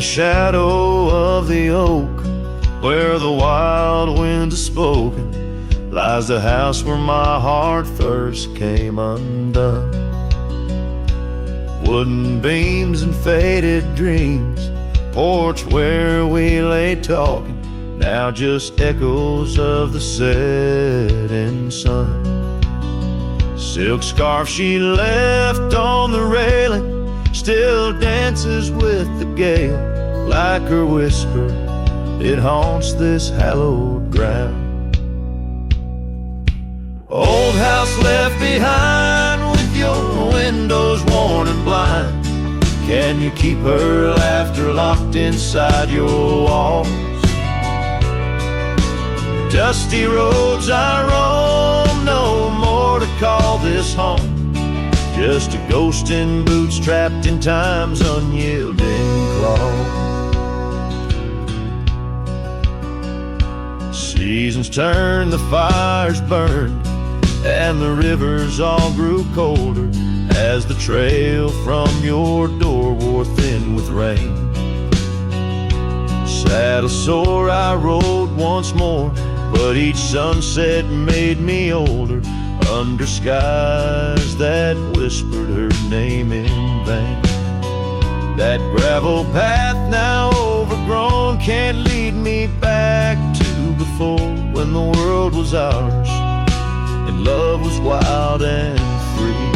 shadow of the oak, where the wild winds are spoken, lies the house where my heart first came undone. Wooden beams and faded dreams, porch where we lay talking, now just echoes of the setting sun. Silk scarf she left on the railing still dances with the gale, like her whisper, it haunts this hallowed ground. Old house left behind with your windows worn and blind, can you keep her laughter locked inside your walls? Dusty roads I roam, no more to call this home, just a ghost in boots trapped in time's unyielding claw. Seasons turned, the fires burned, and the rivers all grew colder as the trail from your door wore thin with rain. Saddle sore I rode once more, but each sunset made me older, under skies that whispered her name in vain. That gravel path now overgrown can't lead me back to before, when the world was ours and love was wild and free.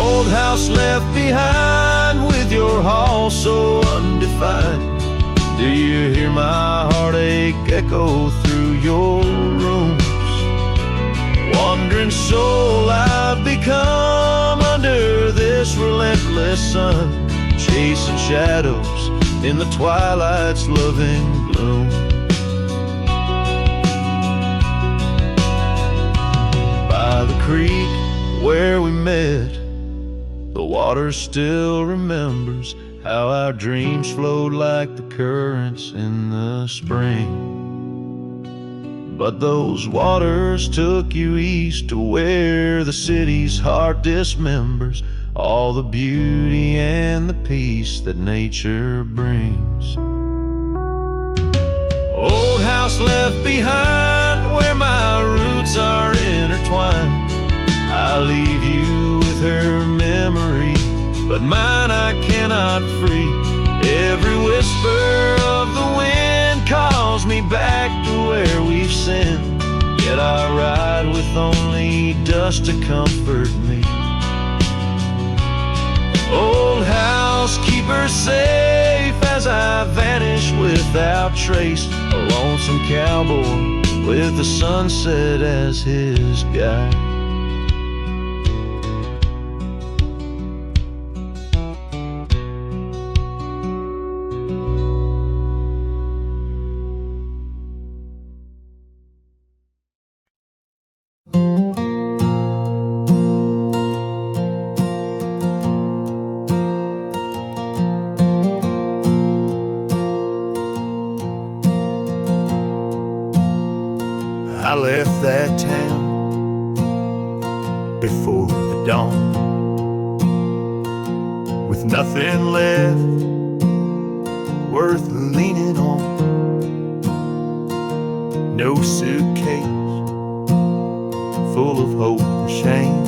Old house left behind with your hall so undefined, do you hear my heartache echo through your rooms? Wandering soul I've become under this relentless sun, chasing shadows in the twilight's loving gloom. By the creek where we met, the water still remembers how our dreams flowed like the currents in the spring. But those waters took you east to where the city's heart dismembers all the beauty and the peace that nature brings. Old house left behind where my roots are intertwined, I leave you with her memory, but mine I cannot free. Every whisper of the wind calls me back to where we've sinned, yet I ride with only dust to comfort me. Old house, keep her safe as I vanish without trace, a lonesome cowboy with the sunset as his guide. I left that town before the dawn, with nothing left worth leaning on. No suitcase full of hope and shame,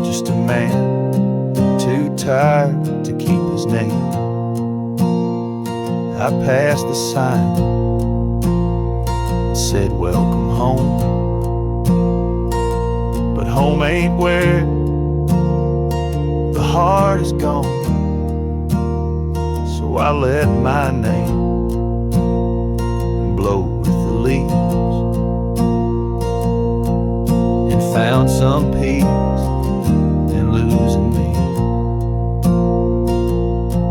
just a man too tired to keep his name. I passed the sign, said welcome home, but home ain't where the heart is gone. So I let my name blow with the leaves and found some peace in losing me.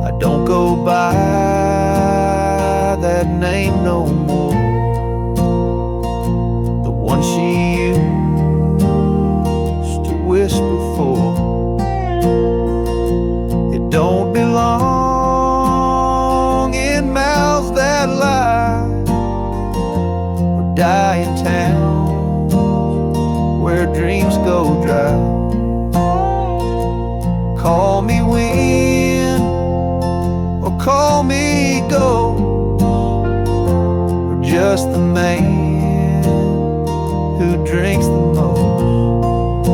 I don't go by that name no more, she used to whisper for. It don't belong in mouths that lie, or die in towns where dreams go dry. Call me when call me gold, or just the man who drinks the most.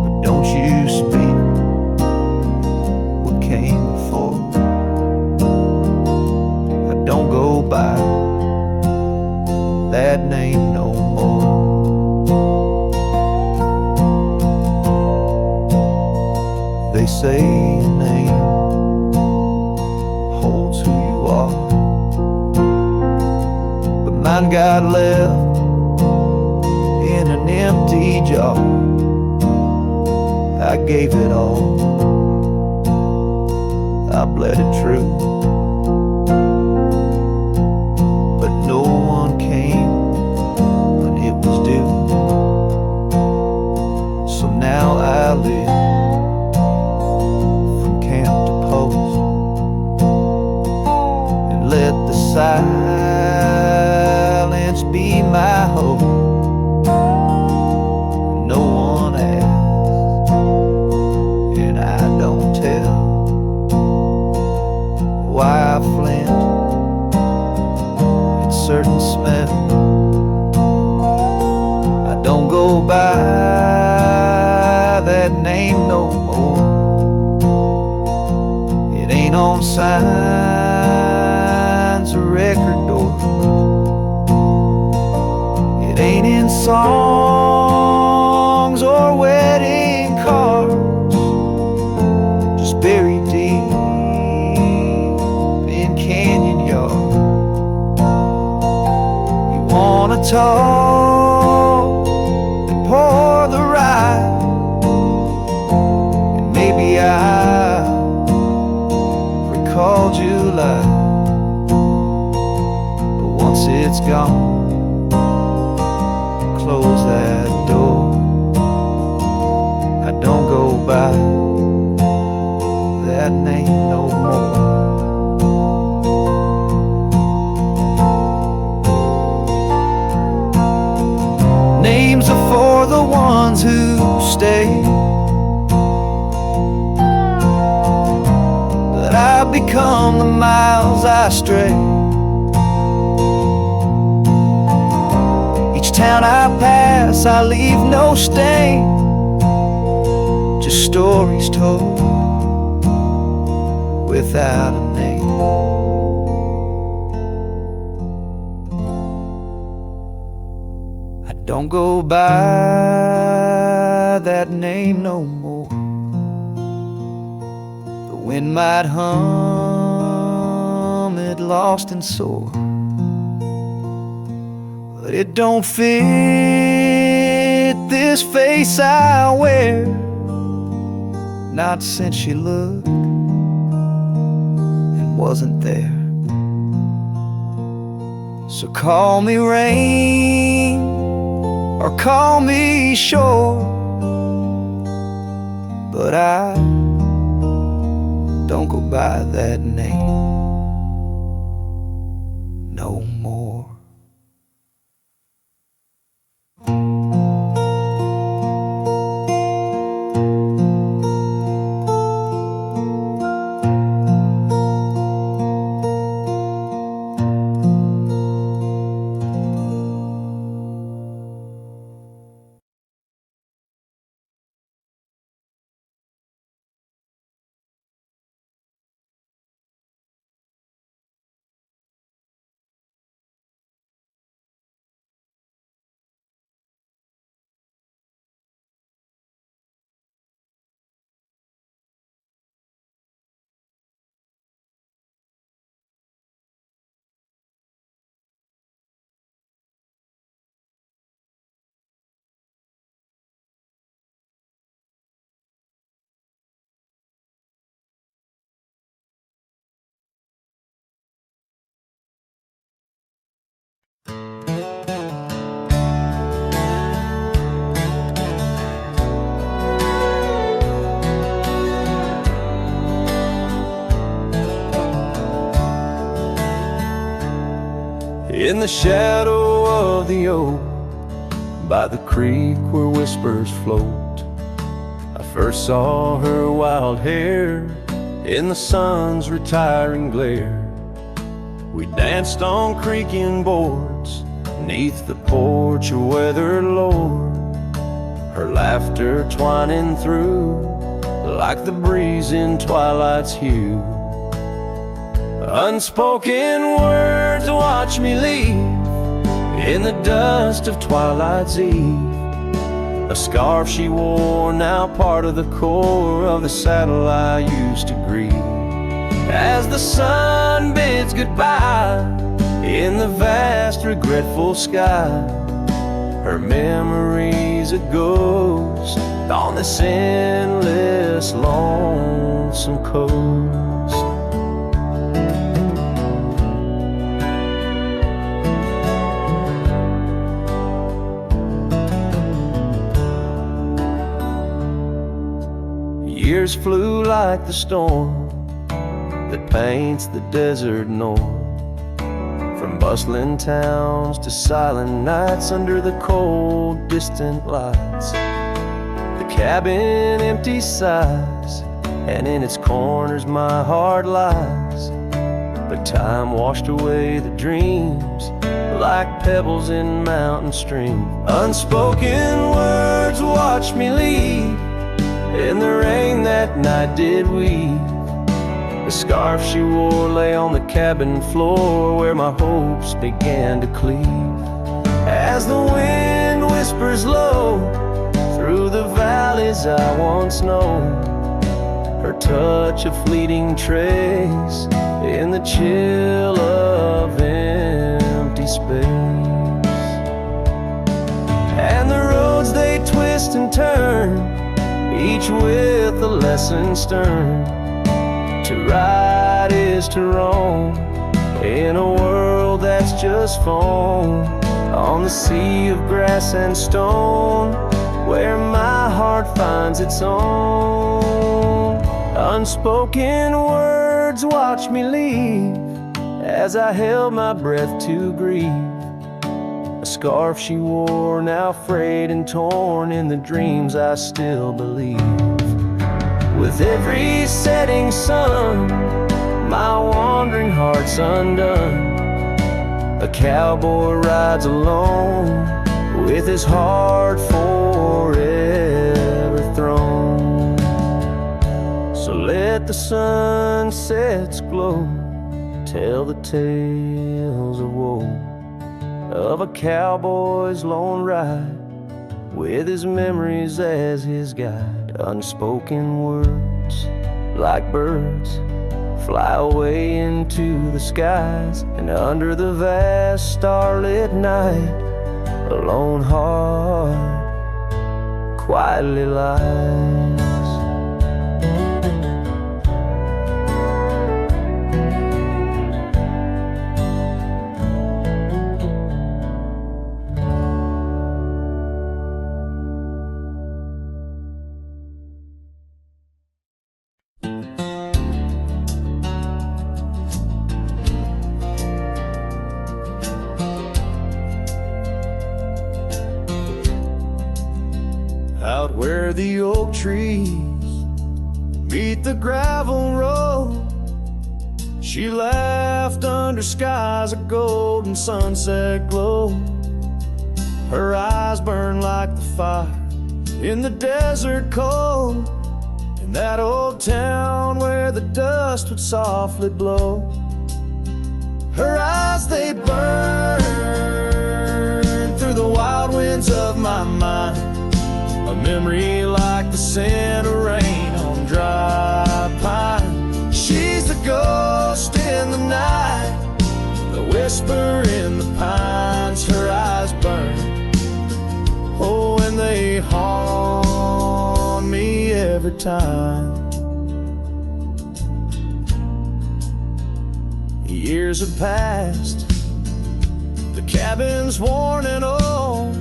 But don't you speak what came before. I don't go by that name no more. They say your name holds who you are, but mine got left in an empty jar. I gave it all, I bled it true, but no one came when it was due. So now I live from camp to post, and let the silence be my hope. No one asks, and I don't tell why I flint at certain smell. I don't go by that name no more. It ain't on signs or record doors. It ain't in songs or wedding cards, just buried deep in canyon yards. You wanna talk, then pour the rye, and maybe I recalled July, but once it's gone, close that door. I don't go by that name no more. Names are for the ones who stay, but I've become the miles I stray. Each town I pass, I leave no stain, just stories told without a name. I don't go by that name no more. The wind might hum it lost and sore, but it don't fit this face I wear, not since she looked and wasn't there. So call me rain or call me shore, but I don't go by that name no more. In the shadow of the oak, by the creek where whispers float, I first saw her wild hair in the sun's retiring glare. We danced on creaking boards 'neath the porch of weathered lore, her laughter twining through like the breeze in twilight's hue. Unspoken words watch me leave in the dust of twilight's eve. A scarf she wore, now part of the core of the saddle I used to grieve. As the sun bids goodbye in the vast regretful sky, her memory's a ghost on this endless lonesome coast. Years flew like the storm that paints the desert north, from bustling towns to silent nights under the cold, distant lights. The cabin empty sighs, and in its corners my heart lies. But time washed away the dreams like pebbles in mountain stream. Unspoken words watched me leave in the rain that night did weave. The scarf she wore lay on the cabin floor where my hopes began to cleave. As the wind whispers low through the valleys I once known, her touch a fleeting trace in the chill of empty space. And the roads they twist and turn, each with a lesson stern. To right is to wrong in a world that's just foam, on the sea of grass and stone where my heart finds its own. Unspoken words watch me leave as I held my breath to grieve. A scarf she wore, now frayed and torn in the dreams I still believe. With every setting sun, my wandering heart's undone. A cowboy rides alone with his heart forever thrown. So let the sunsets glow, tell the tales of woe, of a cowboy's lone ride with his memories as his guide. Unspoken words like birds fly away into the skies, and under the vast starlit night a lone heart quietly lies. Out where the oak trees meet the gravel road, she laughed under skies of golden sunset glow. Her eyes burned like the fire in the desert cold, in that old town where the dust would softly blow. Her eyes, they burn through the wild winds of my mind, a memory like the scent of rain on dry pine. She's the ghost in the night, the whisper in the pines. Her eyes burn, oh, and they haunt me every time. Years have passed, the cabin's worn and old,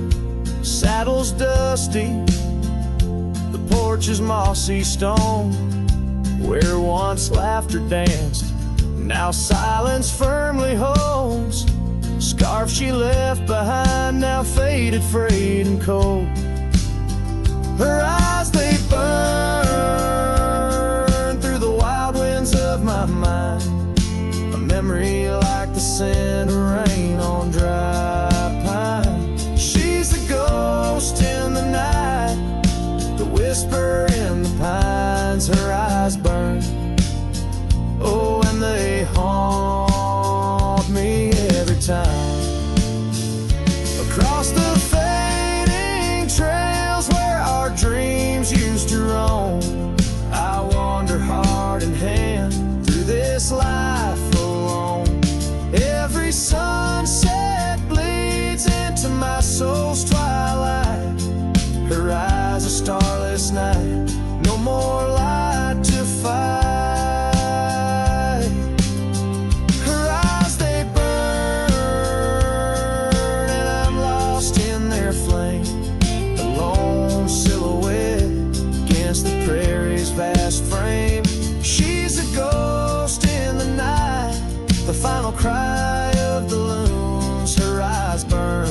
saddle's dusty, the porch is mossy stone, where once laughter danced, now silence firmly holds. Scarf she left behind, now faded, frayed and cold. Her eyes, they burn through the wild winds mine, a memory like the scent of rain on dry pine. She's the ghost in the night, the whisper in the pines. Her eyes burn, oh, and they haunt me every time. Across the fading trails where our dreams used to roam, I wander heart in hand through this life alone. Every sunset bleeds into my soul's twilight. Her eyes a starless night, no more light to fight. Her eyes, they burn, and I'm lost in their flame, a lone silhouette against the prairie's vast frame. She's a ghost in the night, the final cry of the loons. Her eyes burn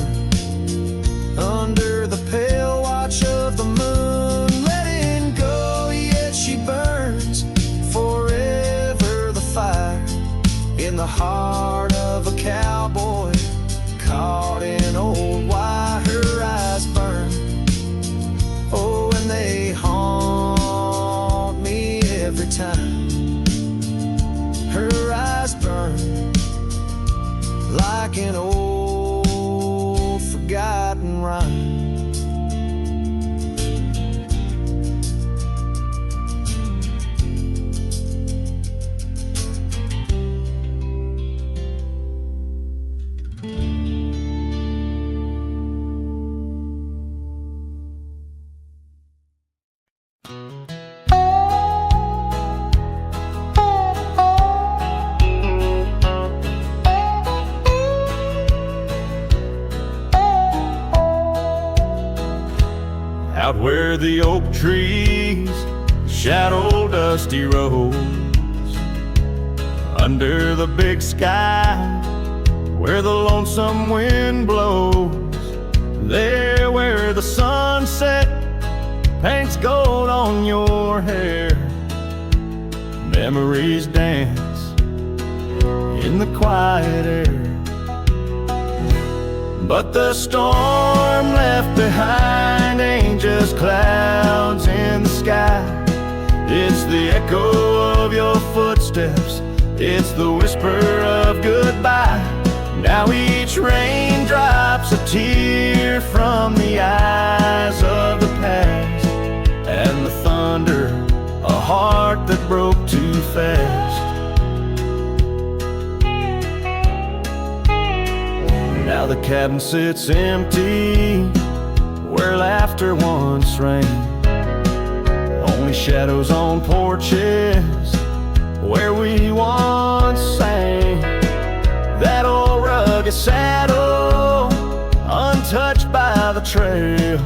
under the pale watch of the moon, letting go, yet she burns forever. The fire in the heart of a cowboy caught in old wire. Her eyes burn, oh, and they haunt me every time. Her eyes burn like an old forgotten rhyme. Out where the oak trees shadow dusty roads, under the big sky where the lonesome wind blows, there where the sunset paints gold on your hair, memories dance in the quiet air. But the storm left behind ain't just clouds in the sky. It's the echo of your footsteps, it's the whisper of goodbye. Now each raindrop's a tear from the eyes of the past, and the thunder, a heart that broke too fast. Now the cabin sits empty where laughter once reigned, only shadows on porches where we once sang. That old rugged saddle untouched by the trail,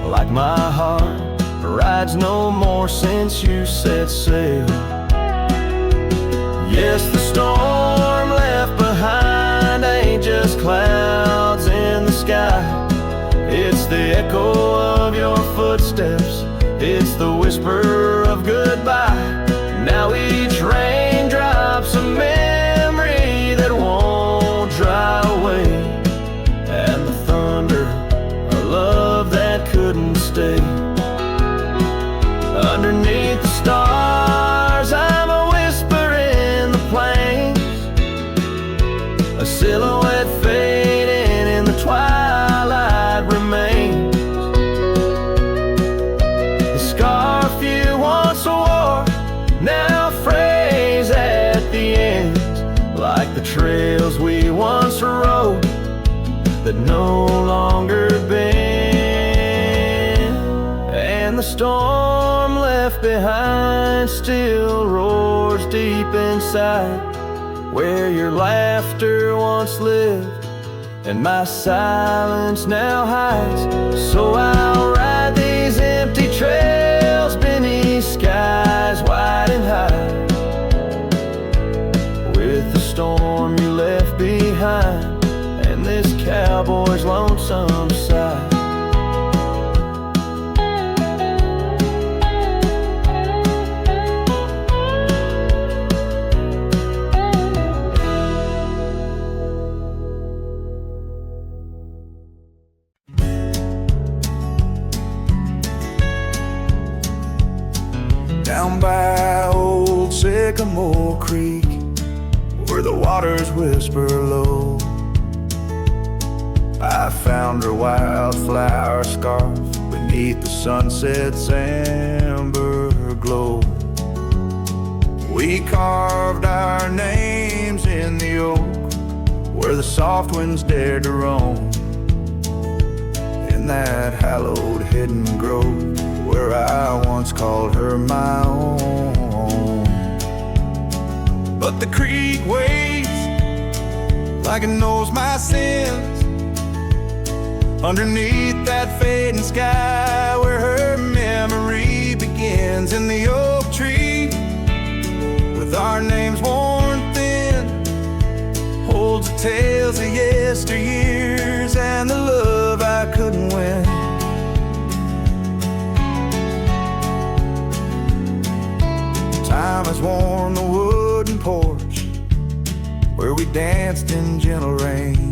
like my heart rides no more since you set sail. Yes, the storm left behind ain't just clouds in the sky. It's the echo of your footsteps, it's the whisper of goodbye. Now each raindrop's a memory that won't dry away, and the thunder, a love that couldn't stay. Underneath the stars, I'm a whisper in the plains, a silhouette fading in the twilight remains. The scarf you once wore now frays at the ends, like the trails we once rode that no longer bend. And the storm left behind still roars deep inside, where your laughter once lived and my silence now hides. So I'll ride these empty trails beneath skies wide and high, with the storm you left behind and this cowboy's lonesome sigh. creek where the waters whisper low. I found her wildflower scarf beneath the sunset's amber glow. We carved our names in the oak where the soft winds dared to roam. In that hallowed hidden grove where I once called her my own. But the creek waits like it knows my sins underneath that fading sky where her memory begins. In the oak tree with our names worn thin holds the tales of yesteryears and the love I couldn't win. Time has worn the wooden porch where we danced in gentle rain.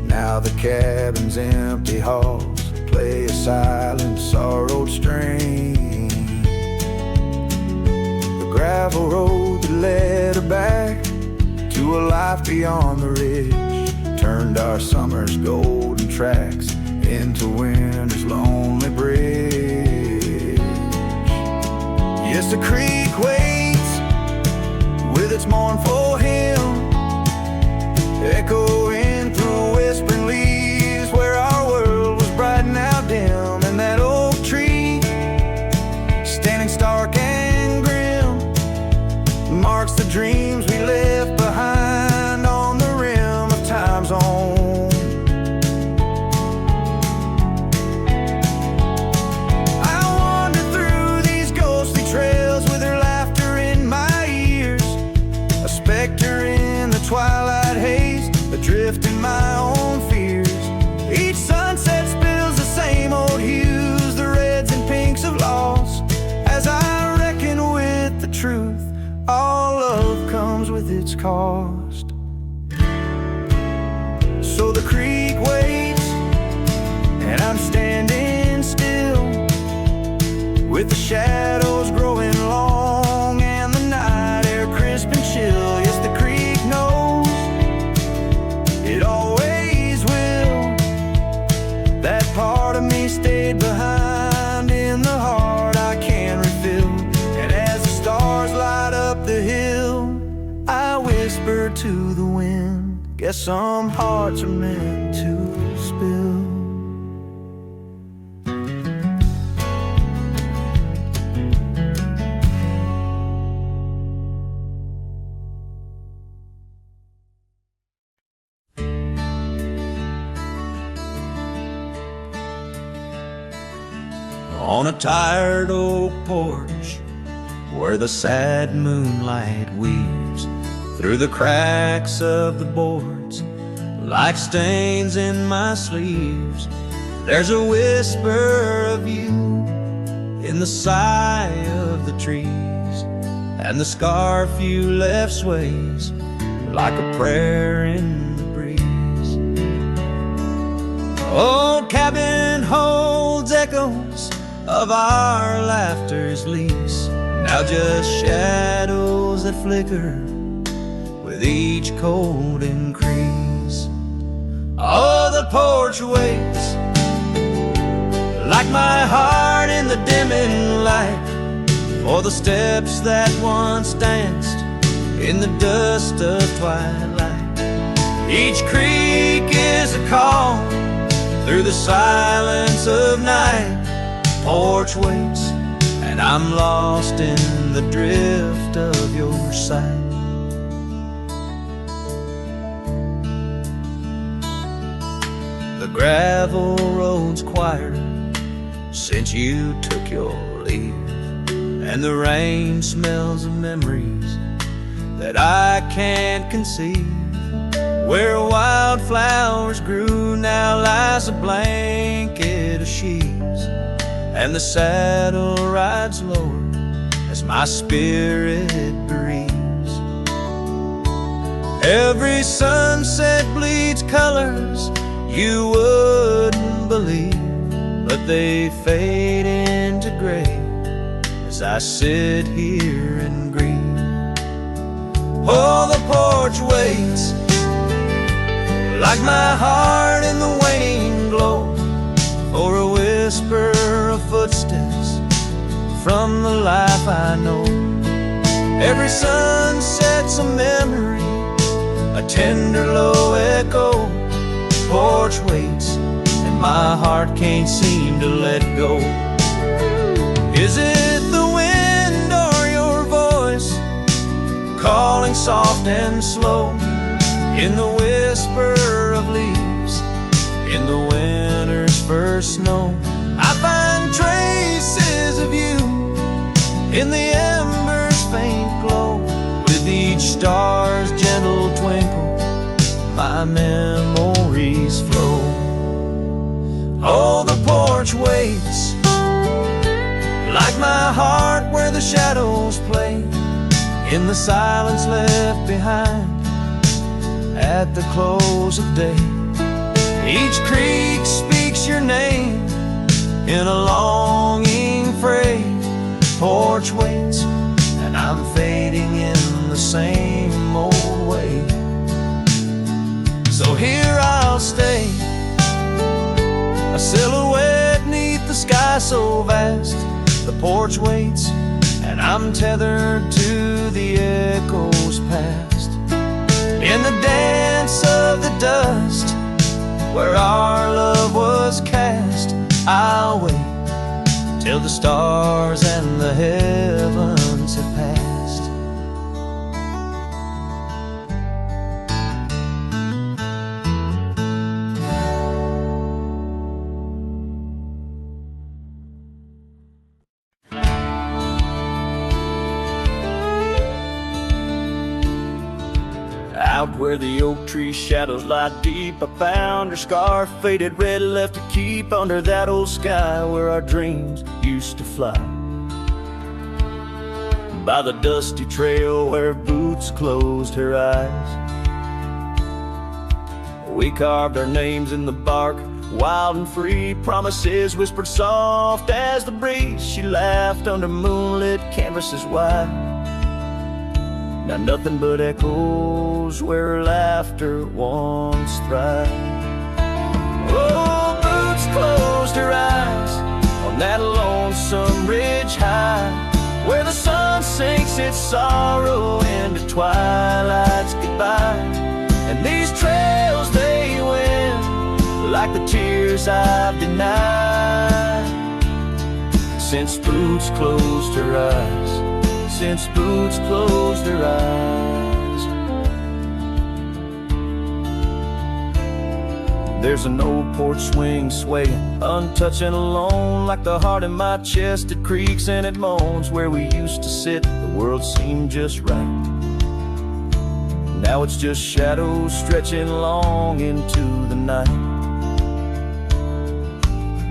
Now the cabin's empty halls play a silent, sorrowed strain. The gravel road that led her back to a life beyond the ridge turned our summer's golden tracks into winter's lonely bridge. Yes, the creek waits with its mournful hymn echoing through whispering leaves where our world was bright and now dim. And that oak tree standing stark and grim marks the dreams we left behind on the rim of time's own. I wander through these ghostly trails with her laughter in my ears, a specter in the twilight haze, adrift in my own fears. Each sunset spills the same old hues, the reds and pinks of loss, as I reckon with the truth. All love comes with its cost. So the creek waits, and I'm standing still with the shadows growing long and the night air crisp and chill. Yes, the creek knows, it always will. That part of me stayed behind in the heart I can refill. And as the stars light up the hill, I whisper to the wind, guess some hearts are meant to spill. On a tired oak porch where the sad moonlight weaves through the cracks of the boards like stains in my sleeves, there's a whisper of you in the sigh of the trees, and the scarf you left sways like a prayer in the breeze. Old cabin holds echoes of our laughter's lease, now just shadows that flicker with each cold increase. Oh, the porch waits like my heart in the dimming light for the steps that once danced in the dust of twilight. Each creek is a call through the silence of night. Porch waits, and I'm lost in the drift of your sight. The gravel road's quieter since you took your leave, and the rain smells of memories that I can't conceive. Where wildflowers grew now lies a blanket of sheaves, and the saddle rides lower as my spirit bereaves. Every sunset bleeds colors you wouldn't believe, but they fade into gray as I sit here and grieve. porch waits, like my heart in the waning glow, for a whisper of footsteps from the life I know. Every sunset's a memory, a tender low echo. Porch waits, and my heart can't seem to let go. Is it the wind or your voice, calling soft and slow, in the whisper of leaves, in the winter's first snow? I find traces of you in the embers' faint glow. With each star's gentle twinkle, my memories flow. Oh, the porch waits, like my heart where the shadows play, in the silence left behind at the close of day. Each creek speaks your name in a longing freight. Porch waits, and I'm fading in the same old way. So here I'll stay, a silhouette neath the sky so vast. The porch waits, and I'm tethered to the echoes past. In the dance of the dust, where our love was cast, I'll wait till the stars and the heavens have passed. Out where the oak tree shadows lie deep, I found her scarf, faded red, left to keep under that old sky where our dreams used to fly. By the dusty trail where boots closed her eyes, we carved our names in the bark, wild and free, promises whispered soft as the breeze. She laughed under moonlit canvases wide. Now nothing but echoes where her laughter once thrived. Oh, boots closed her eyes on that lonesome ridge high, where the sun sinks its sorrow into twilight's goodbye. And these trails they win like the tears I've denied, since boots closed her eyes, since boots closed her eyes. There's an old porch swing swaying, untouched and alone, like the heart in my chest. It creaks and it moans. Where we used to sit, the world seemed just right. Now it's just shadows stretching long into the night.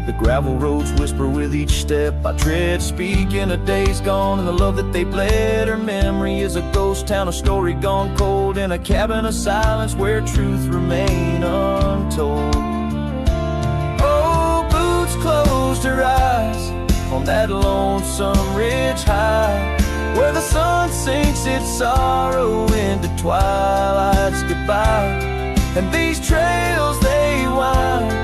The gravel roads whisper with each step I tread, speaking of days gone and the love that they bled. Her memory is a ghost town, a story gone cold, in a cabin of silence where truth remain untold. Oh, boots closed her eyes on that lonesome ridge high, where the sun sinks its sorrow into twilight's goodbye. And these trails they wind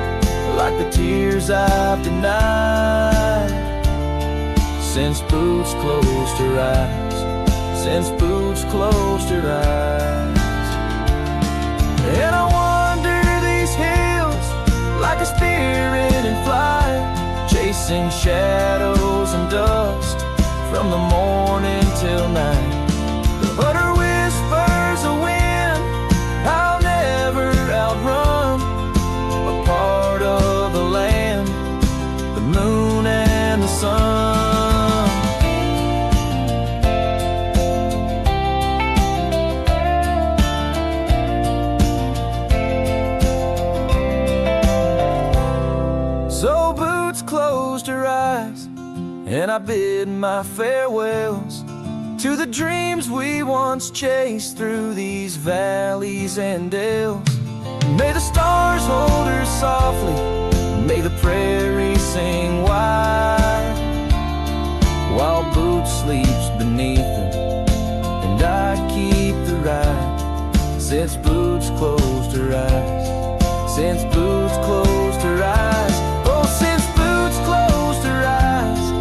like the tears I've denied, since boots closed her eyes, since boots closed her eyes. And I wander these hills like a spirit in flight, chasing shadows and dust from the morning till night. But her whispers a wind I'll never outrun, a part of the land, the moon and the sun. So boots closed her eyes, and I bid my farewells to the dreams we once chased through these valleys and dales. May the stars hold her softly, may the prairie sing wide, while Boots sleeps beneath them, and I keep the ride since boots closed her eyes, since boots closed her eyes. Oh, since boots closed her eyes,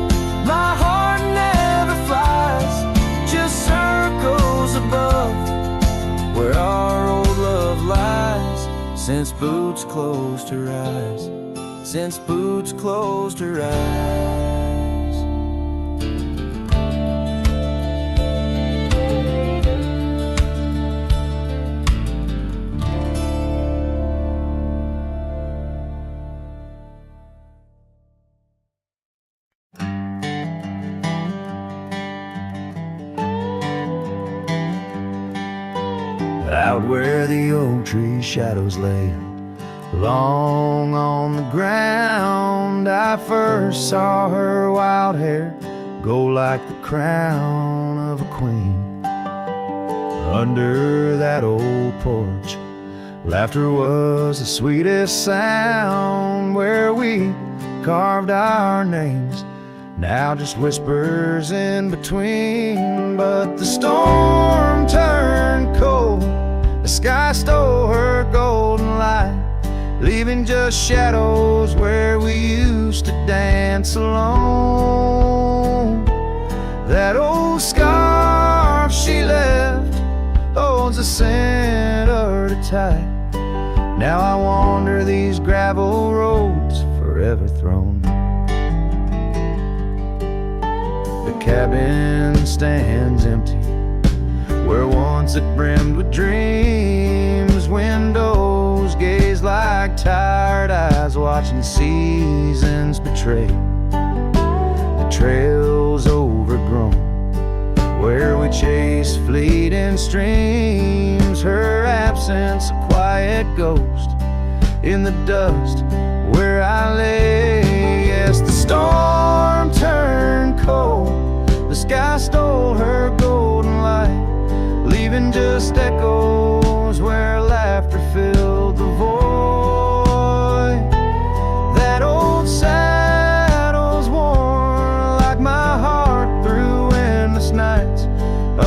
my heart never flies, just circles above where our old love lies. Since boots closed her eyes, since boots closed her eyes. Out where the oak tree shadows lay long on the ground, I first saw her wild hair go like the crown of a queen. Under that old porch, laughter was the sweetest sound. Where we carved our names, now just whispers in between. But the storm turned cold, the sky stole her golden light, leaving just shadows where we used to dance alone. That old scarf she left holds a scent of her tight. Now I wander these gravel roads forever thrown. The cabin stands empty where once it brimmed with dreams. Windows gaze like tired eyes watching seasons betray. The trails overgrown where we chase fleeting streams. Her absence a quiet ghost in the dust where I lay. Yes, the storm turned cold, the sky stole her golden light, leaving just echoes where laughter filled the void. That old saddle's worn like my heart through endless nights.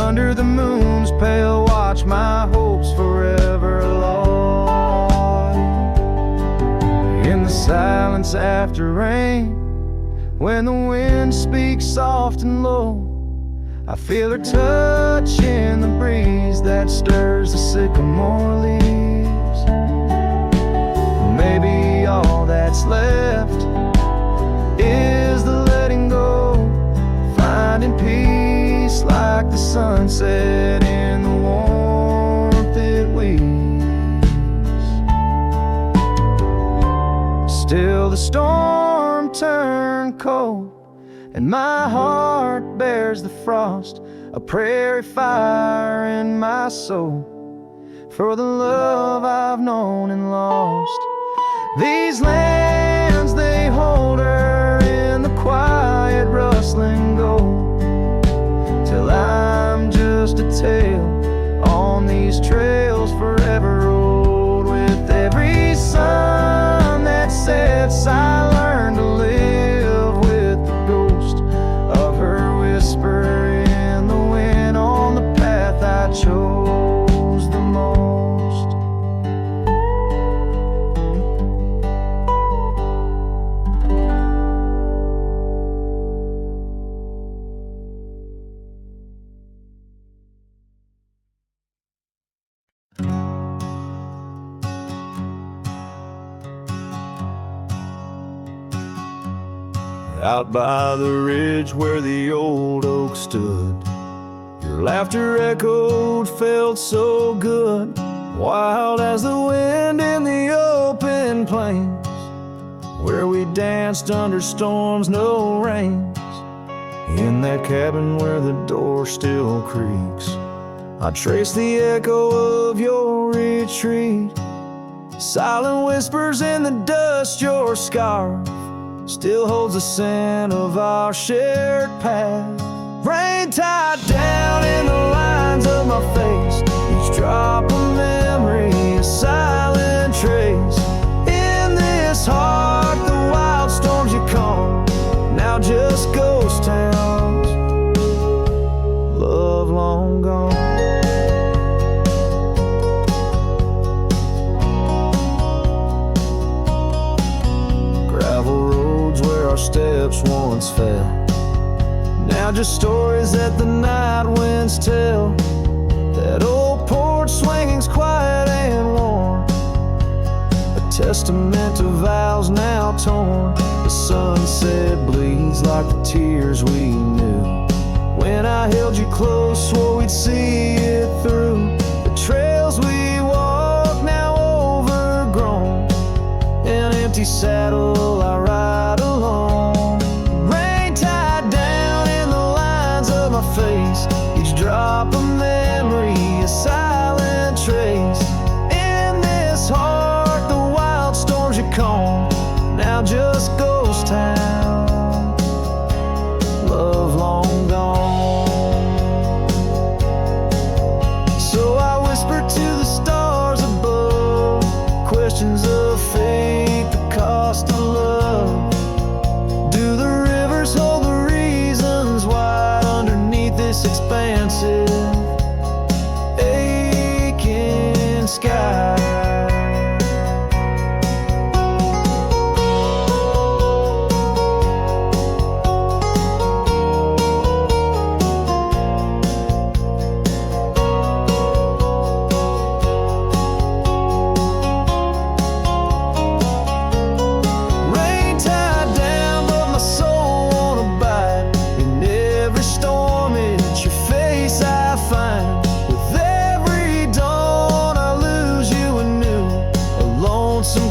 Under the moon's pale watch, my hopes forever lost. In the silence after rain, when the wind speaks soft and low, I feel her touch in the breeze that stirs the sycamore leaves. Maybe all that's left is the letting go, finding peace like the sunset in the warmth it weaves. Still the storm turned cold, and my heart bears the frost, a prairie fire in my soul, for the love I've known and lost. These lands, they hold her in the quiet rustling gold, till I'm just a tale on these trails forever old. With every sun that sets, I learn to live with the ghost of her whisper in the wind on the path I chose the most. Out by the ridge where the old oak stood, your laughter echoed, felt so good, wild as the wind in the open plains, where we danced under storms, no rains. In that cabin where the door still creaks, I trace the echo of your retreat. Silent whispers in the dust, your scarf still holds the scent of our shared path. Rain tied down in the lines of my face, each drop of memory, a silent trace. In this heart, the wild storms you calm, now just ghost towns, love long gone. curtains fell. Now just stories that the night winds tell. That old porch swinging's quiet and warm, a testament to vows now torn. The sunset bleeds like the tears we knew. When I held you close, swore we'd see it through. The trails we walk now overgrown, an empty saddle I ride alone. Rain tied down in the lines of my face, each drop of memory a silent trace. In this heart the wild storms you calm, now just ghost town, love long gone. So I whisper to the stars above, questions of fate, the cost of love. Do the rivers hold the reasons why underneath this expansive aching sky?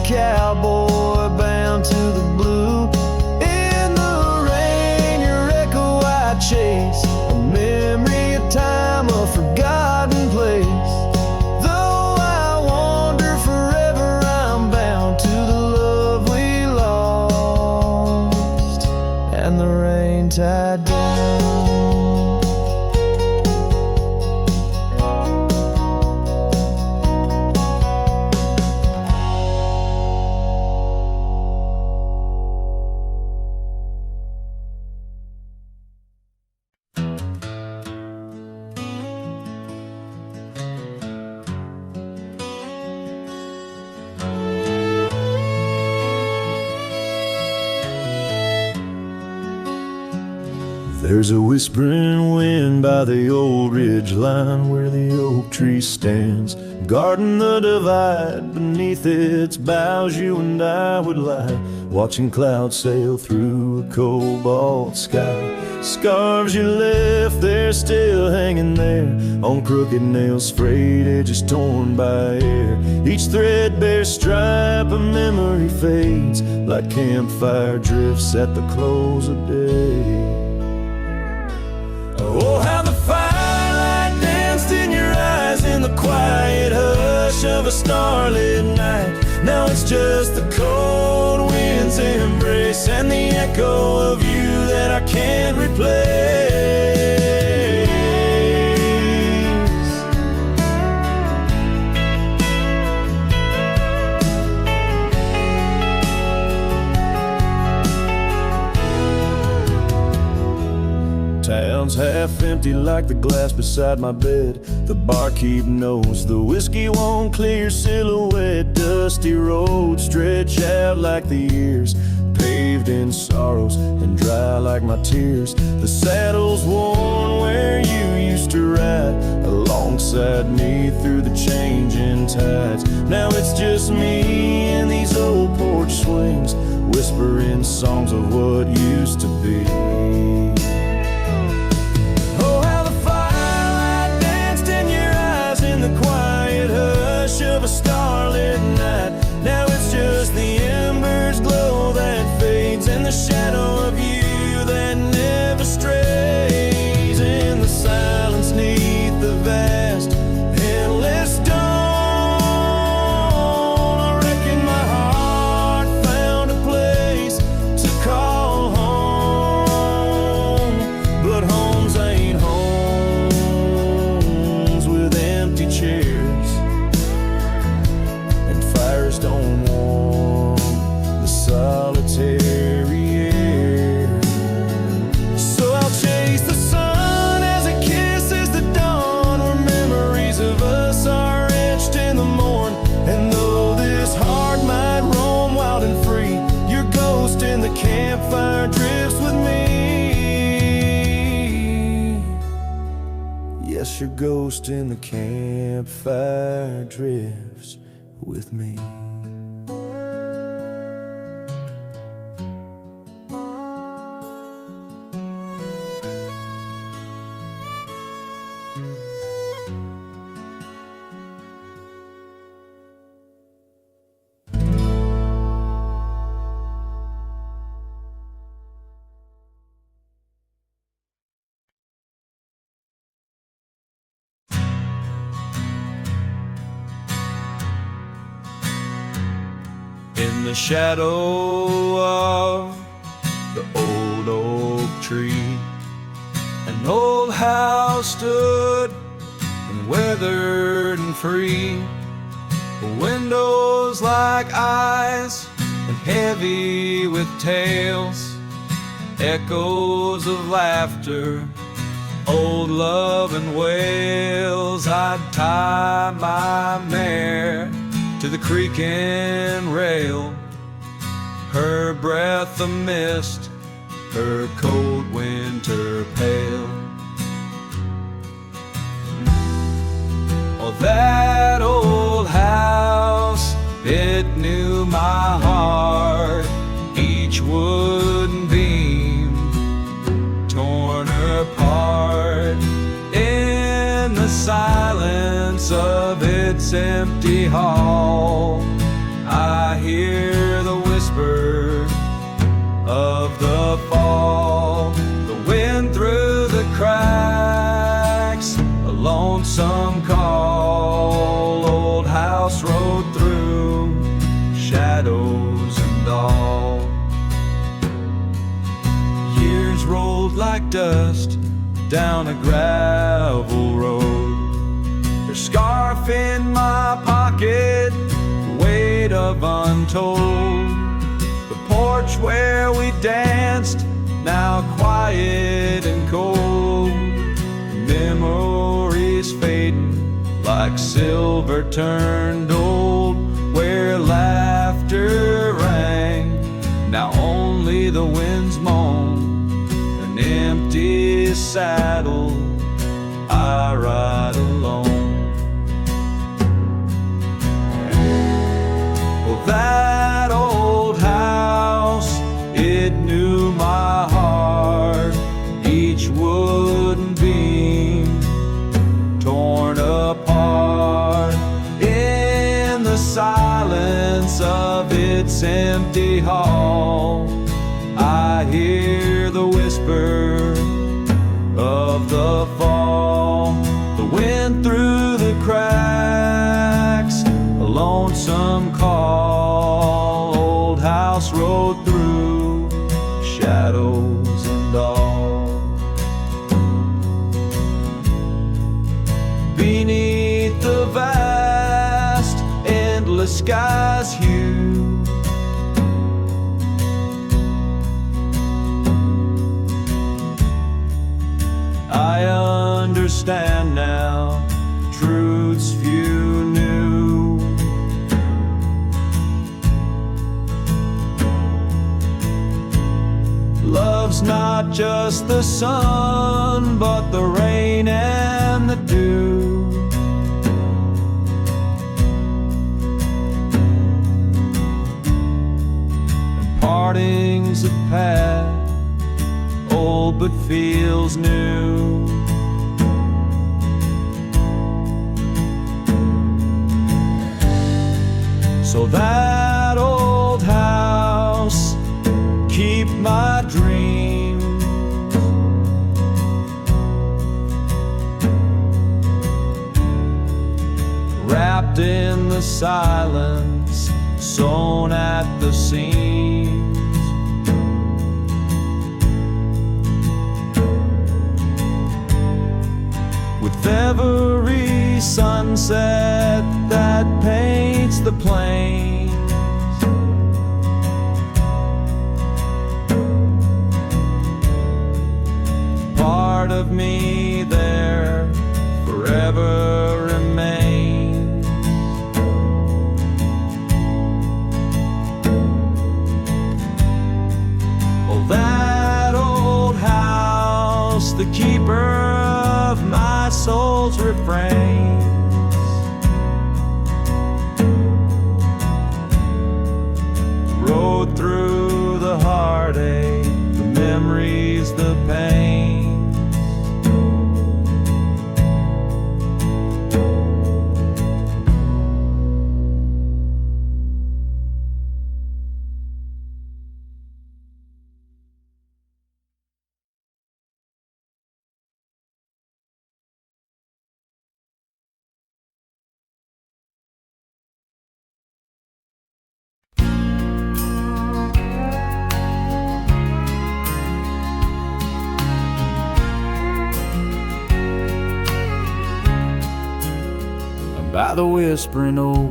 Cowboy bound to the blue. In the rain your echo I chase, a memory of time, a forgotten place. Though I wander forever, I'm bound to the love we lost and the rain tied down. There's a whispering wind by the old ridge line where the oak tree stands, guarding the divide. Beneath its boughs you and I would lie, watching clouds sail through a cobalt sky. Scarves you left there still hanging there, on crooked nails, frayed edges torn by air. Each threadbare stripe of memory fades like campfire drifts at the close of day. Oh, how the firelight danced in your eyes in the quiet hush of a starlit night. Now it's just the cold wind's embrace and the echo of you that I can't replace. Town's half empty like the glass beside my bed. The barkeep knows the whiskey won't clear silhouette. Dusty roads stretch out like the years, paved in sorrows and dry like my tears. The saddle's worn where you used to ride alongside me through the changing tides. Now it's just me and these old porch swings, whispering songs of what used to be. The quiet hush of a starlit night. Now it's just the embers glow that fades and the shadow of you that never strays. In the silence neath the vast endless dawn, I reckon my heart found a place to call home. ghost in the campfire drifts with me. In the shadow of the old oak tree, an old house stood and weathered and free. The windows like eyes and heavy with tales, echoes of laughter, old love and wails. I'd tie my mare to the creaking rail, her breath a mist, her cold winter pale. Oh, that old house, it knew my heart, each wooden beam torn apart. In the silence of its empty hall, I hear the whisper of the fall. The wind through the cracks, a lonesome call. Old house road through shadows and all. Years rolled like dust down a gravel road, her scarf in my pocket, weight of untold. The porch where we danced, now quiet and cold. Memories fading like silver turned old, where laughter rang, now only the winds moan. An empty saddle, I ride alone. Well, that old house, it knew my heart, each wooden beam torn apart. In the silence of its empty hall, I hear the whisper of the fall. The wind through the cracks, a lonesome call. Old house road through shadows and all. Beneath the vast, endless sky's hue, I understand now truths few knew. Love's not just the sun, but the rain and the dew. And partings that pass, old but feels new. So that old house, keep my dreams, wrapped in the silence, sewn at the seams. With every sunset that paints the plains, part of me there forever remains. Oh, that old house, the keeper of my soul's by the whispering oak,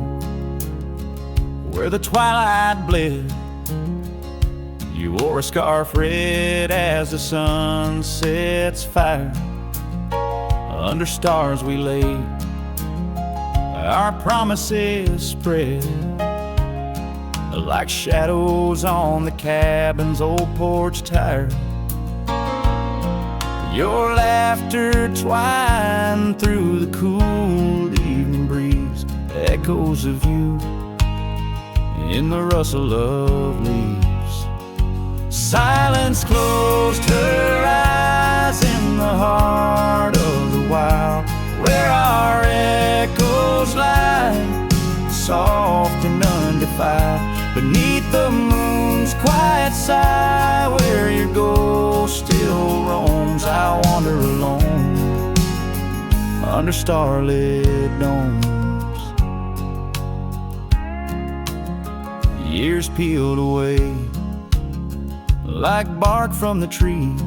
where the twilight bled. You wore a scarf red as the sun sets fire. Under stars we lay, our promises spread like shadows on the cabin's old porch tire. Your laughter twined through the cool evening breeze, echoes of you in the rustle of leaves. Silence closed her eyes in the heart of the wild, where our echoes lie, soft and undefiled. Beneath the moon's quiet sigh, where your ghost still roams, I wander alone under starlit domes. Years peeled away like bark from the trees.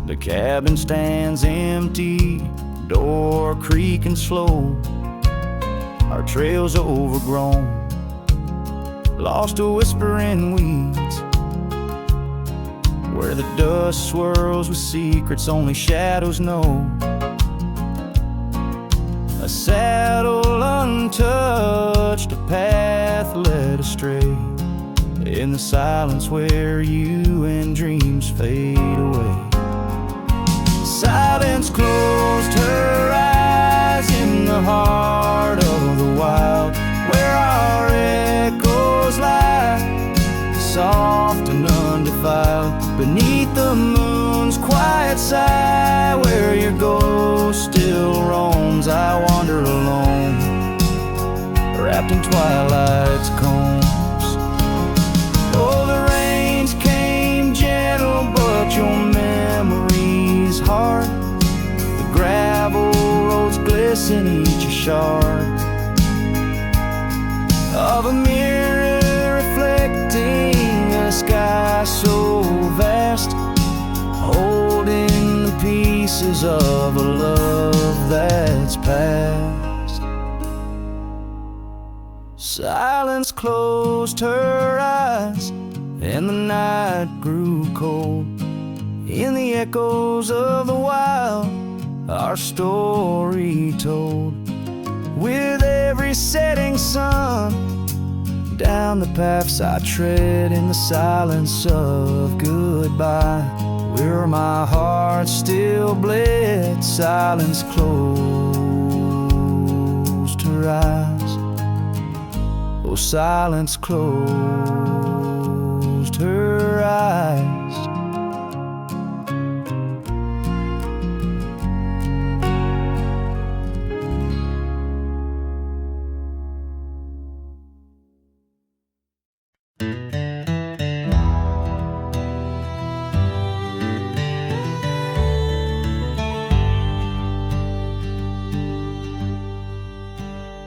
The cabin stands empty, door creaking slow. Our trails overgrown, lost to whispering weeds, where the dust swirls with secrets only shadows know. A saddle untouched, a path led astray, in the silence where you and dreams fade away. Silence closed her eyes in the heart of the wild, where our echoes lie, soft and undefiled. Beneath the moon's quiet sigh, where your ghost still roams, I wander alone, wrapped in twilight's combs. Oh, the rains came gentle, but your memory's hard. The gravel roads glisten, each a shard of a mirror reflecting a sky so vast, holding the pieces of a love that's past. Silence closed her eyes, and the night grew cold. In the echoes of the wild, our story told. With every setting sun, down the paths I tread in the silence of goodbye, where my heart still bled. Silence closed her eyes. Oh, silence closed her eyes.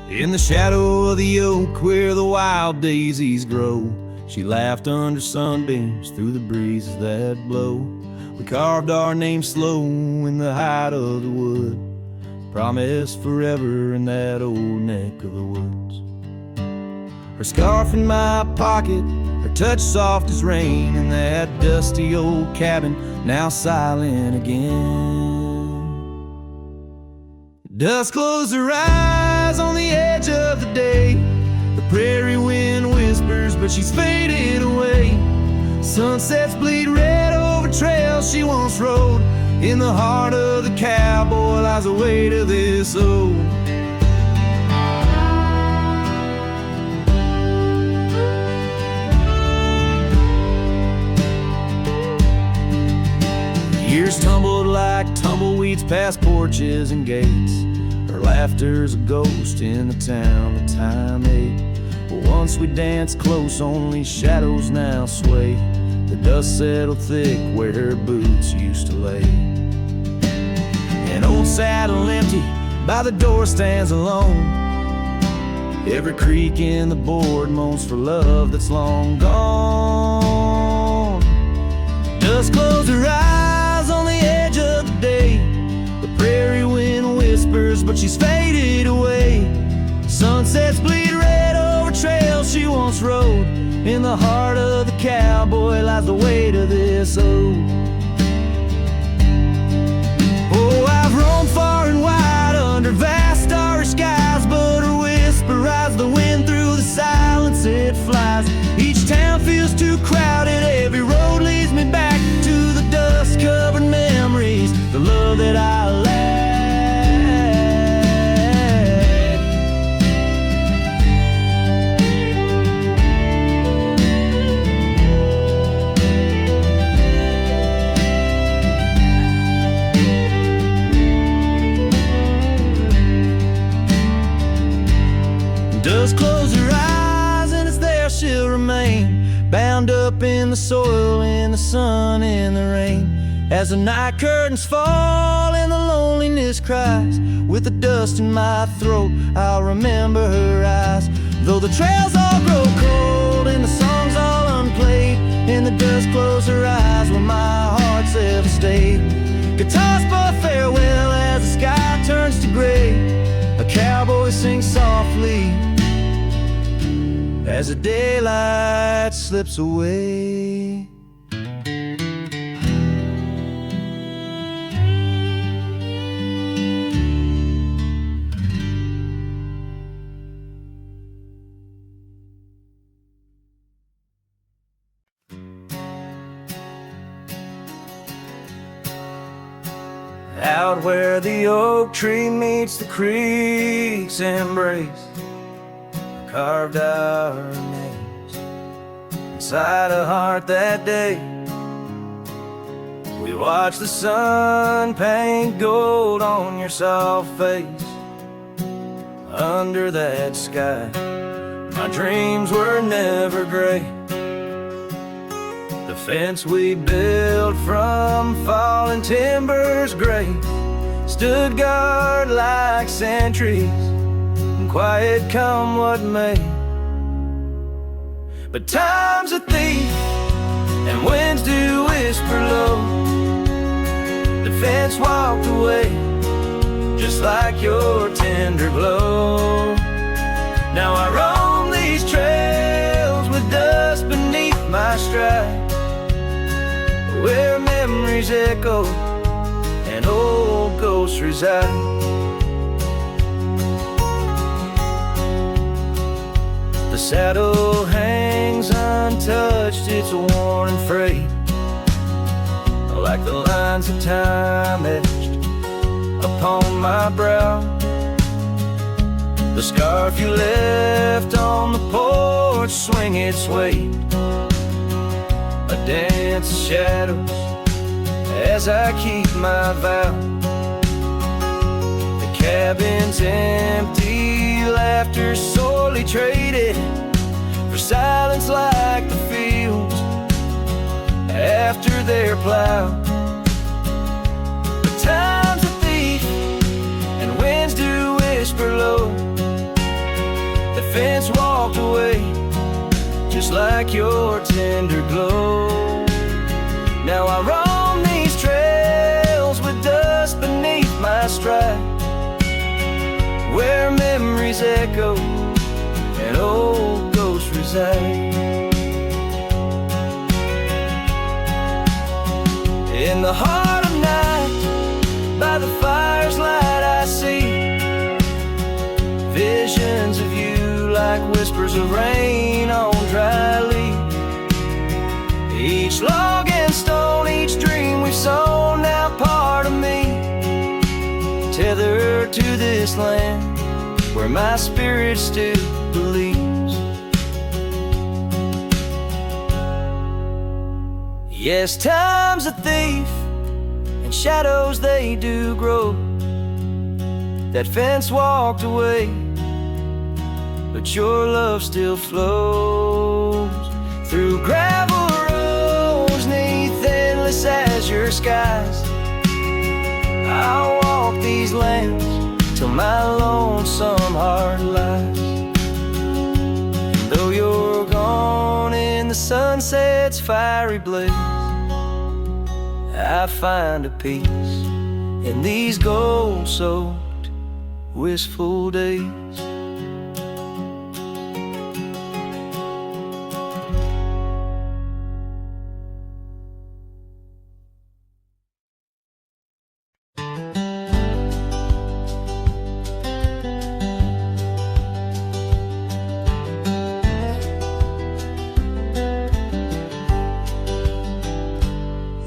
In the shadow of the oak where the wild daisies grow, she laughed under sunbeams through the breezes that blow. We carved our names slow in the height of the wood, promised forever in that old neck of the woods. Her scarf in my pocket, her touch soft as rain, in that dusty old cabin now silent again. Dusk closed her eyes on the edge of the day. The prairie wind whispers, but she's fading away. Sunsets bleed red over trails she once rode. In the heart of the cowboy lies the weight of this old. Years tumbled like tumbleweeds past porches and gates. Her laughter's a ghost in the town that time ate. But once we danced close, only shadows now sway. The dust settled thick where her boots used to lay. An old saddle empty by the door stands alone. Every creak in the board moans for love that's long gone. Dust closed her eyes on the edge of the day. The prairie wind whispers, colors, but she's faded away. Sunsets bleed red over trails she once rode. In the heart of the cowboy lies the weight of this ode. Oh, I've roamed far and wide under vast starry skies, but her whisper rides the wind through the silence it flies. Each town feels too crowded, every road leads me back to the dust-covered memories, the love that I lack. Does close her eyes and it's there she'll remain, bound up in the soil, in the sun, in the rain. As the night curtains fall and the loneliness cries, with the dust in my throat I'll remember her eyes. Though the trails all grow cold and the songs all unplayed, in the dust close her eyes where my heart's ever stayed. Guitars but farewell as the sky turns to gray. A cowboy sings softly as the daylight slips away. Out where the oak tree meets the creek's embrace, carved our names inside a heart that day. We watched the sun paint gold on your soft face. Under that sky, my dreams were never gray. The fence we built from fallen timbers gray stood guard like sentries, quiet come what may. But time's a thief and winds do whisper low. The fence walked away just like your tender glow. Now I roam these trails with dust beneath my stride, where memories echo and old ghosts reside. The saddle hangs untouched, it's worn and frayed, like the lines of time etched upon my brow. The scarf you left on the porch swing its weight, a dance of shadows as I keep my vow. The cabin's empty, laughter sorely traded for silence like the fields after their plow. But time's a thief and winds do whisper low. The fence walked away just like your tender glow. Now I roam these trails with dust beneath my stride, where memories echo and old ghosts reside. In the heart of night, by the fire's light I see visions of you like whispers of rain on dry leaves. Each log and stone, each dream we've sown, now part of me, tethered to this land where my spirit still believes. Yes, time's a thief and shadows they do grow. That fence walked away, but your love still flows through gravel roads neath endless azure skies. I'll walk these lands till my lonesome heart lies. And though you're gone in the sunset's fiery blaze, I find a peace in these gold-soaked wistful days.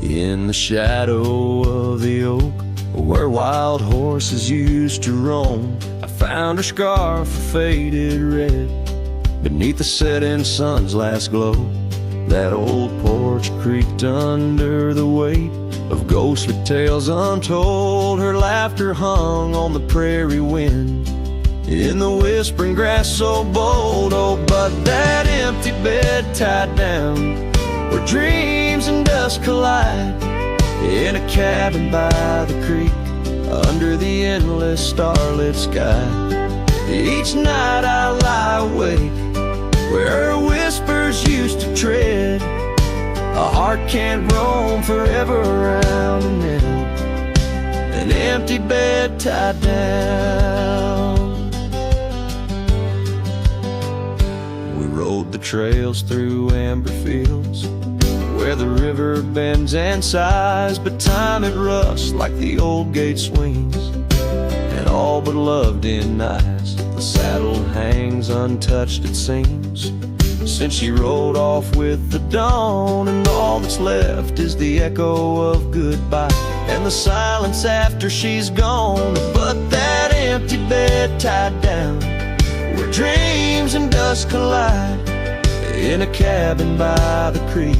In the shadow of the oak, where wild horses used to roam, I found her scarf faded red beneath the setting sun's last glow. That old porch creaked under the weight of ghostly tales untold. Her laughter hung on the prairie wind in the whispering grass so bold. Oh, but that empty bed tied down where dreams and dust collide, in a cabin by the creek under the endless starlit sky. Each night I lie awake where her whispers used to tread. A heart can't roam forever around an empty bed tied down. We rode the trails through amber fields where the river bends and sighs, but time it rusts like the old gate swings, and all but love denies. The saddle hangs untouched, it seems, since she rode off with the dawn, and all that's left is the echo of goodbye and the silence after she's gone. But that empty bed tied down where dreams and dust collide, in a cabin by the creek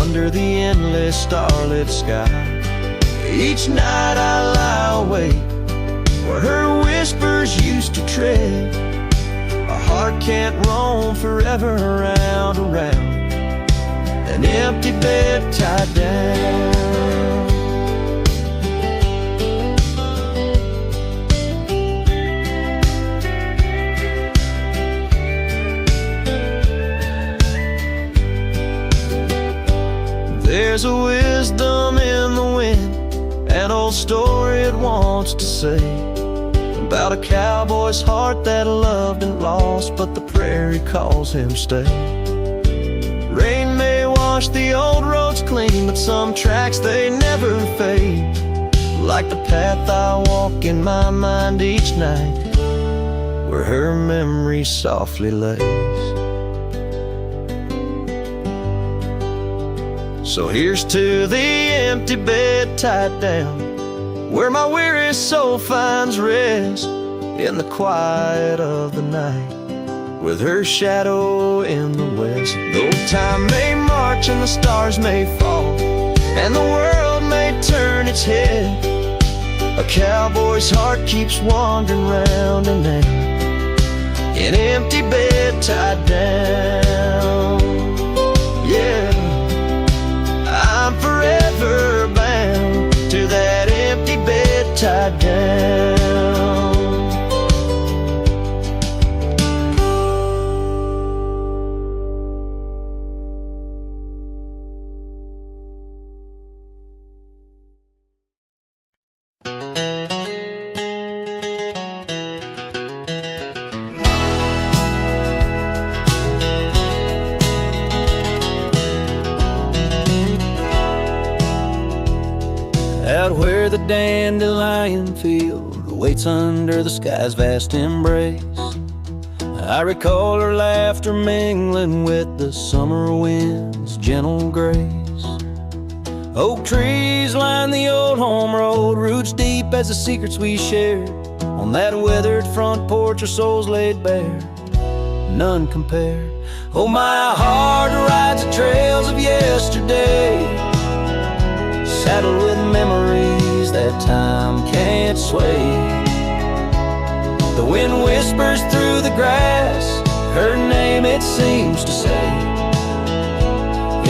under the endless starlit sky. Each night I lie awake where her whispers used to tread. A heart can't roam forever around an empty bed tied down. There's a wisdom in the wind, an old story it wants to say, about a cowboy's heart that loved and lost, but the prairie calls him stay. Rain may wash the old roads clean, but some tracks they never fade, like the path I walk in my mind each night, where her memory softly lays. So here's to the empty bed tied down, where my weary soul finds rest in the quiet of the night, with her shadow in the west. Though time may march and the stars may fall, and the world may turn its head, a cowboy's heart keeps wandering round and round, an empty bed tied down. Yeah, I'm forever bound to that empty bed tied down. Out where the dandelion field waits under the sky's vast embrace, I recall her laughter mingling with the summer wind's gentle grace. Oak trees line the old home road, roots deep as the secrets we shared. On that weathered front porch, our souls laid bare, none compared. Oh, my heart rides the trails of yesterday, saddled with memories that time can't sway. The wind whispers through the grass, her name it seems to say,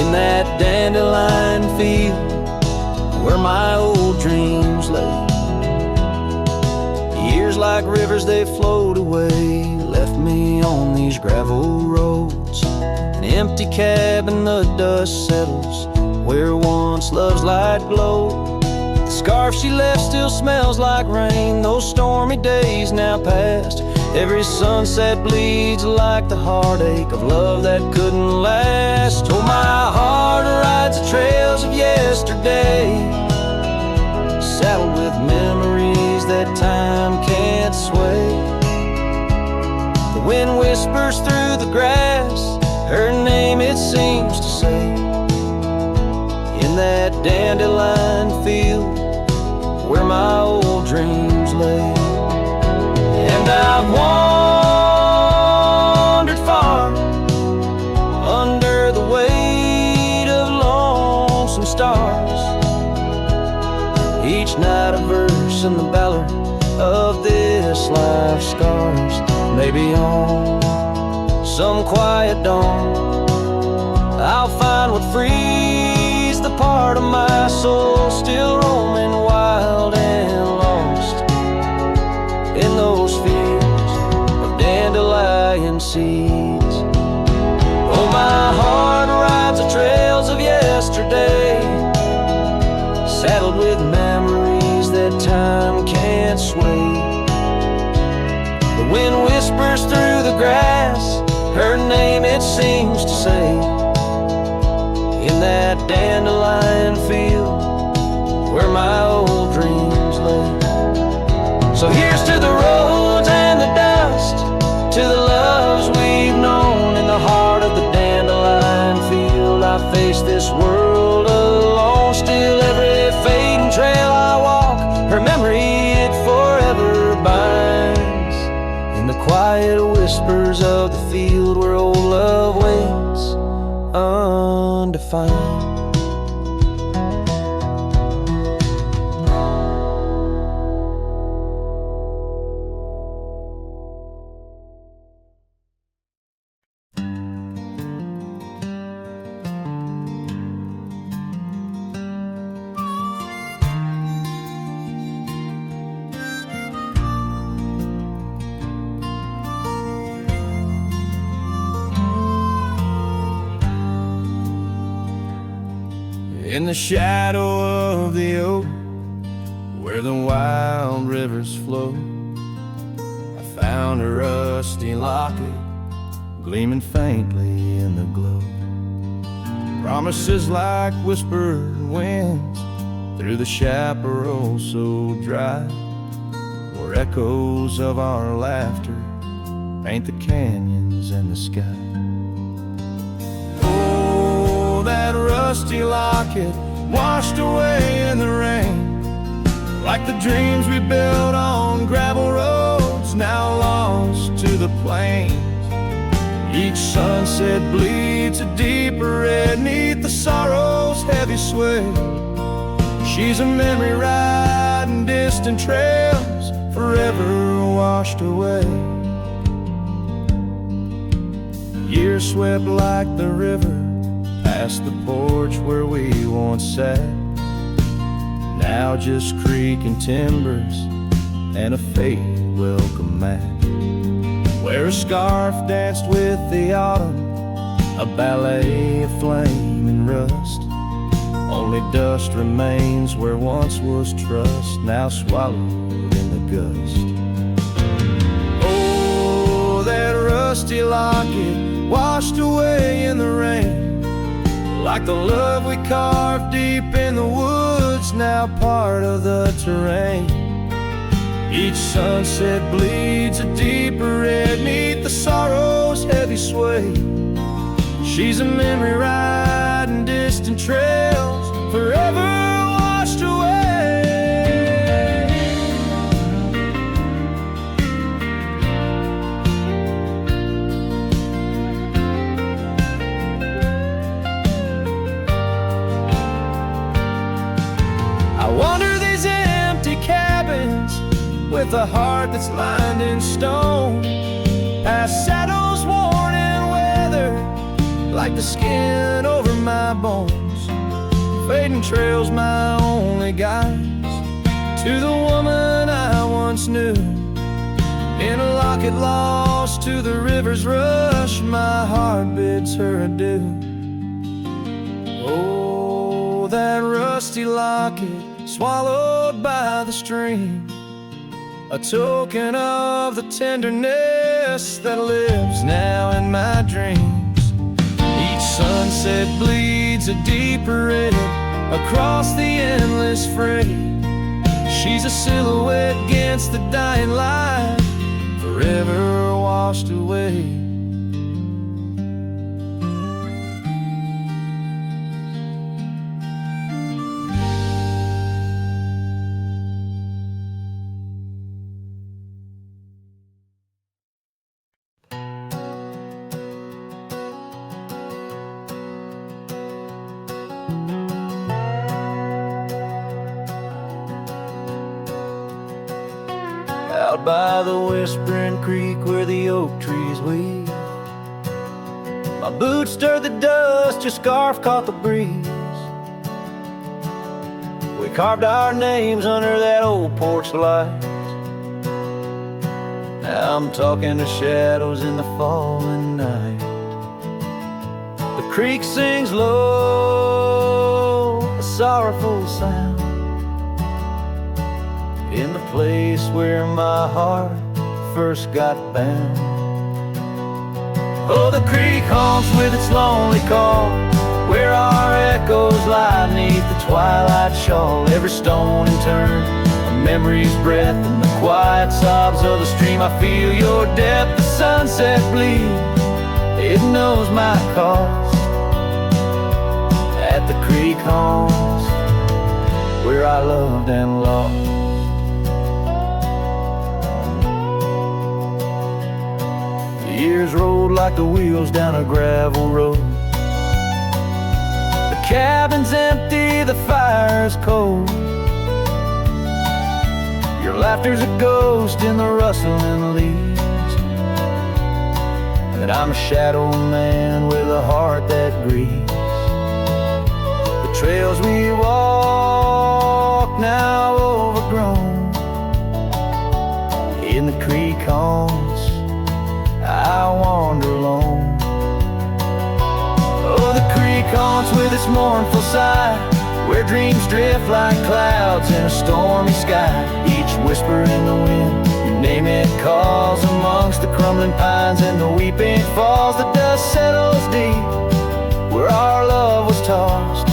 in that dandelion field where my old dreams lay. Years like rivers they flowed away, left me on these gravel roads. An empty cabin, the dust settles where once love's light glowed. The scarf she left still smells like rain. Those stormy days now past, every sunset bleeds like the heartache of love that couldn't last. Oh, my heart rides the trails of yesterday, saddled with memories that time can't sway. The wind whispers through the grass, her name it seems to say, in that dandelion field where my old dreams lay. And I've wandered far under the weight of lonesome stars, each night a verse in the ballad of this life's scars. Maybe on some quiet dawn I'll find what frees the part of my soul still roaming wild and lost in those fields of dandelion seeds. Oh, my heart rides the trails of yesterday, saddled with memories that time can't sway. The wind whispers through the grass, her name it seems to say, in that dandelion field where my old dreams lay. So here's to the roads and the dust, to the loves we've known in the heart of the dandelion field. I face this world alone, still every fading trail I walk, her memory it forever binds in the quiet whispers of the field where old love waits undefined. In the shadow of the oak, where the wild rivers flow, I found a rusty locket gleaming faintly in the glow. Promises like whispered winds through the chaparral so dry, where echoes of our laughter paint the canyons and the sky. That rusty locket washed away in the rain, like the dreams we built on gravel roads now lost to the plains. Each sunset bleeds a deeper red neath the sorrow's heavy sway. She's a memory riding distant trails forever washed away. Years swept like the river past the porch where we once sat, now just creaking timbers and a faded welcome mat, where a scarf danced with the autumn, a ballet of flame and rust. Only dust remains where once was trust, now swallowed in the gust. Oh, that rusty locket washed away in the rain, like the love we carved deep in the woods, now part of the terrain. Each sunset bleeds a deeper red neath the sorrow's heavy sway. She's a memory riding distant trails forever washed away. I wander these empty cabins with a heart that's lined in stone, past shadows worn and weathered like the skin over my bones. Fading trails my only guides to the woman I once knew, in a locket lost to the river's rush, my heart bids her adieu. Oh, that rusty locket swallowed by the stream, a token of the tenderness that lives now in my dreams. Each sunset bleeds a deeper red across the endless fray. She's a silhouette against the dying light, forever washed away. Out by the whispering creek where the oak trees weave, my boots stirred the dust, your scarf caught the breeze. We carved our names under that old porch light. Now I'm talking to shadows in the falling night. The creek sings low, a sorrowful sound, in the place where my heart first got bound. Oh, the creek haunts with its lonely call, where our echoes lie beneath the twilight shawl. Every stone and turn, a memory's breath, and the quiet sobs of the stream. I feel your depth, the sunset bleed, it knows my cost. At the creek haunts, where I loved and lost. Years rolled like the wheels down a gravel road. The cabin's empty, the fire's cold. Your laughter's a ghost in the rustling leaves, and I'm a shadow man with a heart that grieves. The trails we walk now overgrown, in the creek haunts I wander alone. Oh, the creek haunts with its mournful sigh, where dreams drift like clouds in a stormy sky. Each whisper in the wind, your name it calls, amongst the crumbling pines and the weeping falls. The dust settles deep where our love was tossed.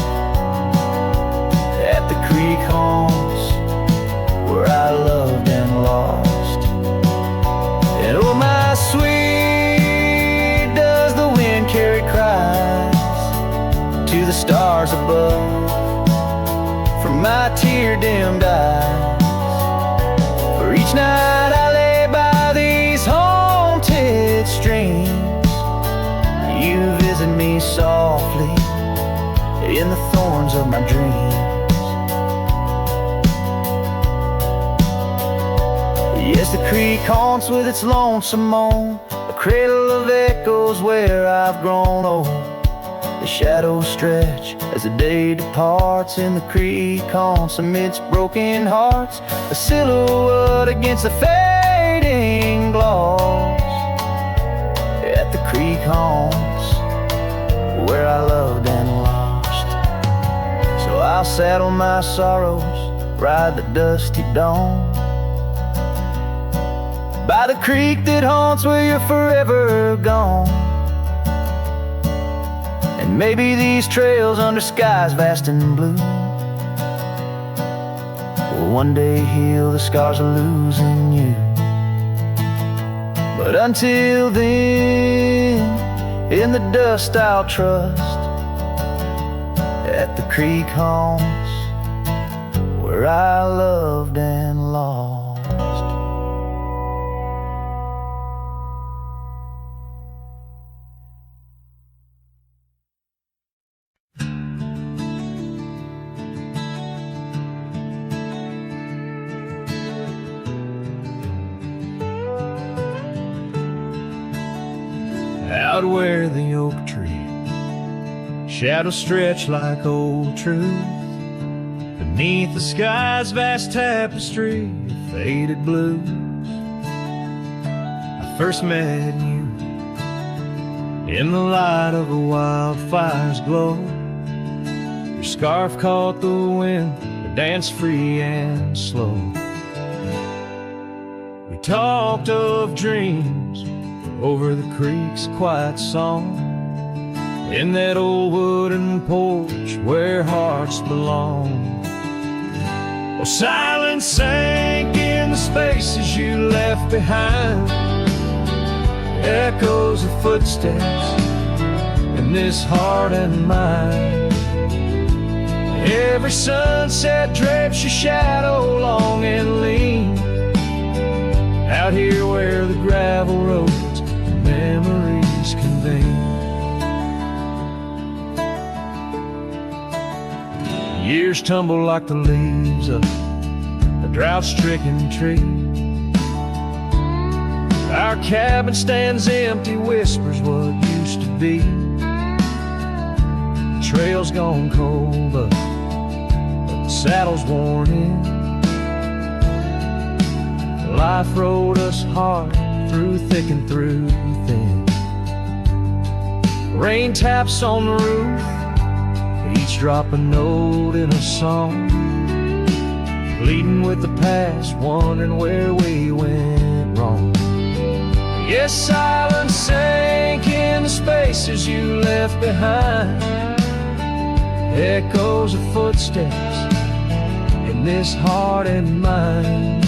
At the creek haunts, where I loved and lost. And oh, my sweet, does the wind carry cries to the stars above from my tear-dimmed eyes? For each night I lay by these haunted streams, you visit me softly in the thorns of my dreams. Yes, the creek haunts with its lonesome moan, a cradle of echoes where I've grown old. The shadows stretch as the day departs, in the creek haunts amidst broken hearts, a silhouette against the fading gloss. At the creek haunts, where I loved and lost. So I'll saddle my sorrows, ride the dusty dawn, by the creek that haunts where you're forever gone. And maybe these trails under skies vast and blue will one day heal the scars of losing you. But until then, in the dust I'll trust. At the creek haunts, where I loved and lost. Out where the oak tree shadows stretch like old truth, beneath the sky's vast tapestry of faded blues, I first met you in the light of a wildfire's glow. Your scarf caught the wind dance free and slow. We talked of dreams over the creek's quiet song, in that old wooden porch where hearts belong. Well, silence sank in the spaces you left behind, echoes of footsteps in this heart and mind. Every sunset drapes your shadow long and lean, out here where the gravel roads and memories convene. Years tumble like the leaves of a drought-stricken tree. Our cabin stands empty, whispers what used to be. The trail's gone cold, but the saddle's worn in. Life rode us hard through thick and through thin. Rain taps on the roof, each drop a note in a song, pleading with the past, wondering where we went wrong. Yes, silence sank in the spaces you left behind, echoes of footsteps in this heart and mind.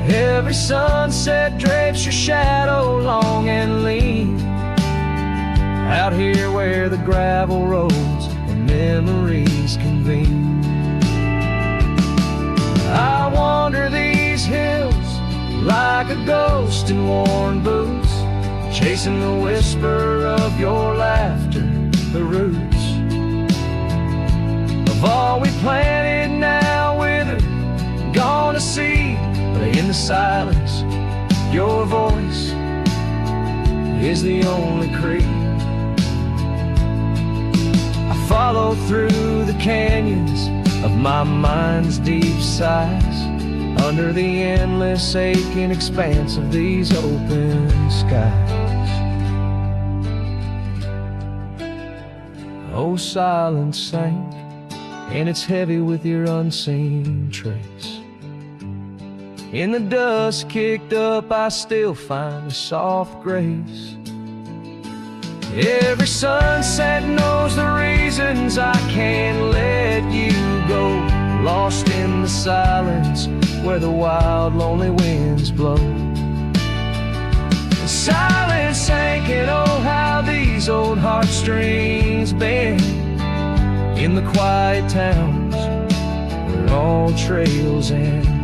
Every sunset drapes your shadow long and lean, out here where the gravel roads and memories convene. I wander these hills like a ghost in worn boots, chasing the whisper of your laughter, the roots of all we planted now withered, gone to seed. But in the silence, your voice is the only creed. I follow through the canyons of my mind's deep sighs, under the endless aching expanse of these open skies. Oh, silence sank, and it's heavy with your unseen trace. In the dust kicked up, I still find a soft grace. Every sunset knows the reasons I can't let you go, lost in the silence where the wild, lonely winds blow. The silence sank, and oh, how these old heartstrings bend in the quiet towns where all trails end.